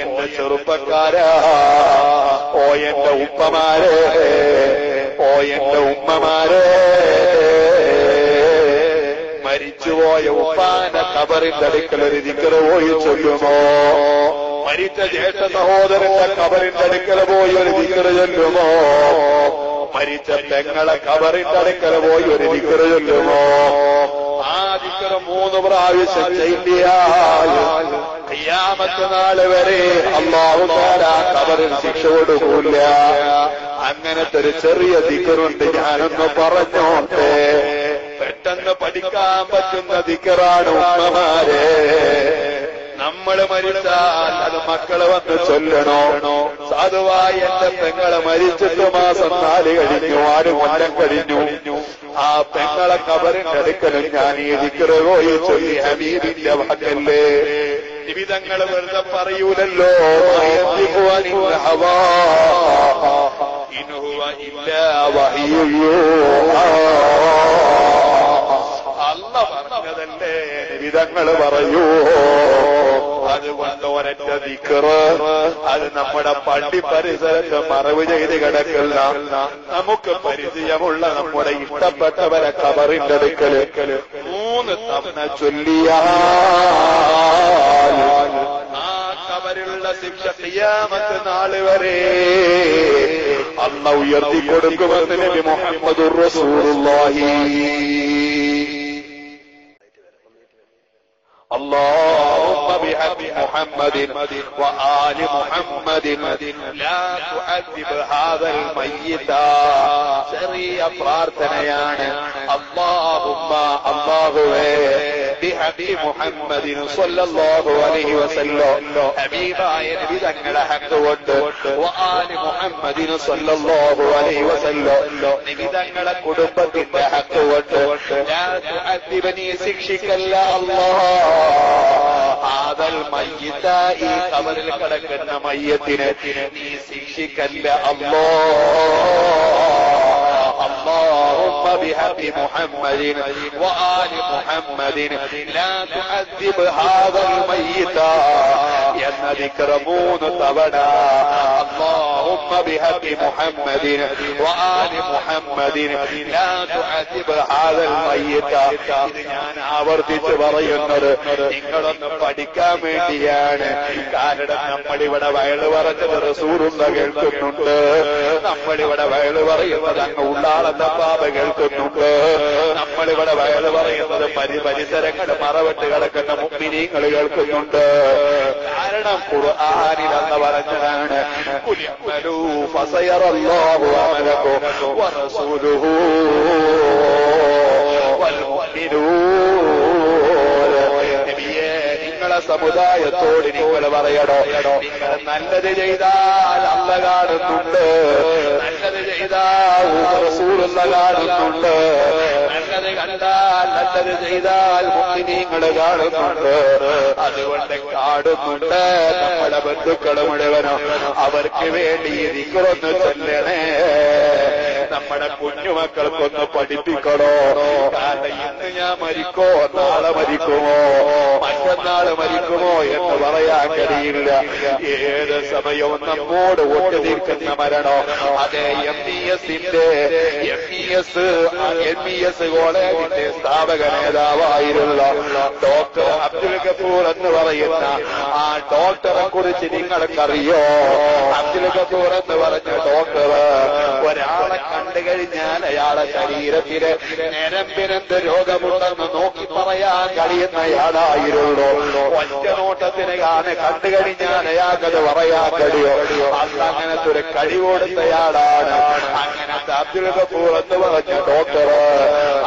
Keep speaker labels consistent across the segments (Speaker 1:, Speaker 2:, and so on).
Speaker 1: എന്റെ ചെറുപ്പക്കാരാ, ഓ എന്റെ ഉപ്പമാരെ, ഓ എന്റെ ഉമ്മമാരെ, മരിച്ചുപോയ ഉപ്പാന്റെ ഖബറിന്റെ അടുക്കൽ ഒരു ദിക്റ് പോയി ചൊല്ലുമോ? മരിച്ച ജ്യേഷ്ഠ സഹോദരന്റെ ഖബറിന്റെ അടുക്കൽ പോയി ഒരു ദിക്റ് ചൊല്ലുമോ? മരിച്ച പെങ്ങളെ ഖബറിന്റെ അടുക്കൽ പോയി ഒരു ദിക്റ് ചൊല്ലുമോ? ആ ദിക്റ് 3 പ്രാവശ്യം ചൊല്ലിയാൽ ഖിയാമത്ത് നാൾ വരെ അല്ലാഹു തആല ഖബറിൽ ശിക്ഷ കൊടുക്കില്ല. അങ്ങനത്തെ ഒരു ചെറിയ ദിക്റുണ്ട്, ഞാനൊന്ന് പറഞ്ഞോട്ടെ. പെട്ടെന്ന് പഠിക്കാൻ പറ്റുന്ന ദിക്റാണ് ഉമ്മമാരെ. നമ്മൾ മരിച്ചാൽ അത് മക്കള് വന്ന് ചൊല്ലണോ? സാധുവായി എന്റെ പെങ്ങളെ മരിച്ചിട്ട് മാസം 4 കഴിഞ്ഞു, 6 കൊല്ലം കഴിഞ്ഞു. ആ പെങ്ങളെ ഖബറിന്റെ അടുക്കലും ഞാൻ ഈ ദിക്റ് പോയി ചൊല്ലി. ഹബീബിന്റെ വാക്കല്ലേ, നിബിതങ്ങൾ വെറുതെ പറയൂലല്ലോ. അല്ല പറഞ്ഞതല്ലേ നിബിതങ്ങൾ പറയൂ. അതുകൊണ്ട് ഒരൊറ്റ ദിക്റ് അത് നമ്മുടെ പള്ളി പരിസരത്ത് മറവ് ചെയ്ത് കിടക്കുന്ന നമുക്ക് പരിചയമുള്ള നമ്മുടെ ഇഷ്ടപ്പെട്ടവരെ ഖബറിന്റെ അടുക്കല് 3 തവണ ചൊല്ലിയാൽ ആ ഖബറിലുള്ള ശിക്ഷ ഖിയാമത്ത് നാൾ വരെ അല്ലാഹു ഉയർത്തി കൊടുക്കുമെന്ന് നബി മുഹമ്മദുർ റസൂലുള്ളാഹി. اللهم بحق محمد وآل محمد لا تعذب هذا الميت. ചെറിയ പ്രാർത്ഥനയാണ്. اللهم അല്ലാഹുവേ ബിഹഖി മുഹമ്മദിൻ സ്വല്ലല്ലാഹു അലൈഹി വസല്ലം, ഹബീബായ നബി തങ്ങളുടെ ഹഖ് കൊണ്ട്, വആലി മുഹമ്മദിൻ സ്വല്ലല്ലാഹു അലൈഹി വസല്ലം നബി തങ്ങളുടെ കുടുംബത്തിന്റെ ഹഖ് കൊണ്ട്, ലാ തുഅദ്ദിബനി ശിക്ഷിക്കല്ല അല്ലാഹ് ആദൽ മയ്യിത, ഈ ഖബറിൽ കിടക്കുന്ന മയ്യത്തിനെ നീ ശിക്ഷിക്കല്ല അല്ലാഹ്. اللهم بحق محمد وآل محمد لا تعذب هذا الميت എന്ന ദിക്ർ 3 തവണ. اللهم بحق محمد وآل محمد لا تعذب هذا الميت. ഇത് ഞാൻ ആവർത്തിച്ച് പറയുന്നത് നിങ്ങളൊന്ന് പഠിക്കാൻ വേണ്ടിയാണ്. കാരണം നമ്മളിവിടെ വയല് പറഞ്ഞത് റസൂലുള്ള കേൾക്കുന്നുണ്ട്, നമ്മളിവിടെ വയല് പറയുന്നത് അങ്ങ് ഉള്ളാളത്തെ പാപ കേൾക്കുന്നുണ്ട്, നമ്മളിവിടെ വയല് പറയുന്നത് പരിസരങ്ങൾ മറവിട്ട് കിടക്കുന്ന മുഅ്മിനീങ്ങൾ കേൾക്കുന്നുണ്ട്. കാരണം ഖുർആനിൽ എന്ന് പറഞ്ഞതാണ്, ഖുൽ അമലൂ ഫസയറല്ലാഹു അമലകും വറസൂലുഹു വൽ മുഅ്മിനൂൻ. നബിയേ, നിങ്ങളെ സമുദായത്തോട് നിങ്ങൾ പറയണോ, നിങ്ങൾ നല്ലത് ചെയ്താൽ അല്ലാഹ് കാണുന്നുണ്ട്, നല്ലത് ചെയ്താൽ റസൂലുള്ള കാണുന്നുണ്ട്, നല്ലത് കണ്ടാൽ നല്ലത് ചെയ്താൽ മുഅ്മിനീങ്ങൾ കാണുന്നുണ്ട്. അതുകൊണ്ട് കാണുന്നുണ്ട് നമ്മുടെ ബന്ധുക്കൾ മുഴുവനും അവർക്ക് വേണ്ടി ദിക്റൊന്ന് ചൊല്ലണേ. നമ്മുടെ കുഞ്ഞുമക്കൾക്കൊന്ന് പഠിപ്പിക്കണോ. കാരണം ഇന്ന് ഞാൻ മരിക്കോ, നാളെ മരിക്കുമോ, മറ്റന്നാൾ മരിക്കുമോ എന്ന് പറയാൻ കഴിയില്ല. ഏത് സമയവും നമ്മോട് ഒട്ടു നിൽക്കുന്ന മരണോ. അതേ MBS കോളേജിന്റെ സ്ഥാപക നേതാവായിരുന്ന ഡോക്ടർ അബ്ദുൽ ഗഫൂർ എന്ന് പറയുന്ന ആ ഡോക്ടറെ കുറിച്ച് നിങ്ങൾക്കറിയോ? അബ്ദുൽ ഗഫൂർ എന്ന് പറഞ്ഞ ഡോക്ടർ ഒരാളെ കണ്ടു കഴിഞ്ഞാൽ അയാളെ ശരീരത്തിന് ഞരമ്പിനെന്ത് രോഗമുണ്ടെന്ന് നോക്കി പറയാൻ കഴിയുന്നയാളായിരുന്നു. ഒറ്റ നോട്ടത്തിന് കണ്ടു കഴിഞ്ഞാൽ അയാൾക്കത് പറയാൻ കഴിയോ? അന്ന് അങ്ങനത്തെ ഒരു കഴിവോടുത്തയാളാണ്. അങ്ങനത്തെ അബ്ദുൽ ഗഫൂർ എന്ന് പറഞ്ഞ ഡോക്ടർ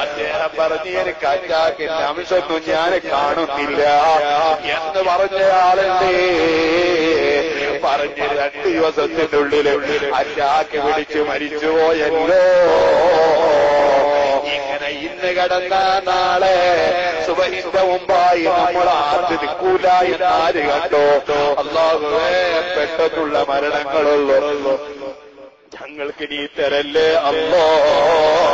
Speaker 1: അദ്ദേഹം പറഞ്ഞു, എനിക്ക് അറ്റാക്കിന്റെ അംശമൊന്നും ഞാൻ കാണുന്നില്ല എന്ന് പറഞ്ഞയാളല്ലേ. പറഞ്ഞ് 2 ദിവസത്തിനുള്ളിൽ അറ്റാക്ക് പിടിച്ച് മരിച്ചുപോയല്ലോ. ഇങ്ങനെ ഇന്ന് കിടന്ന നാളെ സുബഹിന്റെ മുമ്പായി നമ്മൾ ആദ്യ നിൽക്കൂല എന്ന് ആര് കണ്ടോ? അല്ലാഹുവേ, പെട്ടെന്നുള്ള മരണങ്ങളുള്ളൂ, ഞങ്ങൾക്ക് നീ തരല്ലേ അല്ലാഹ്.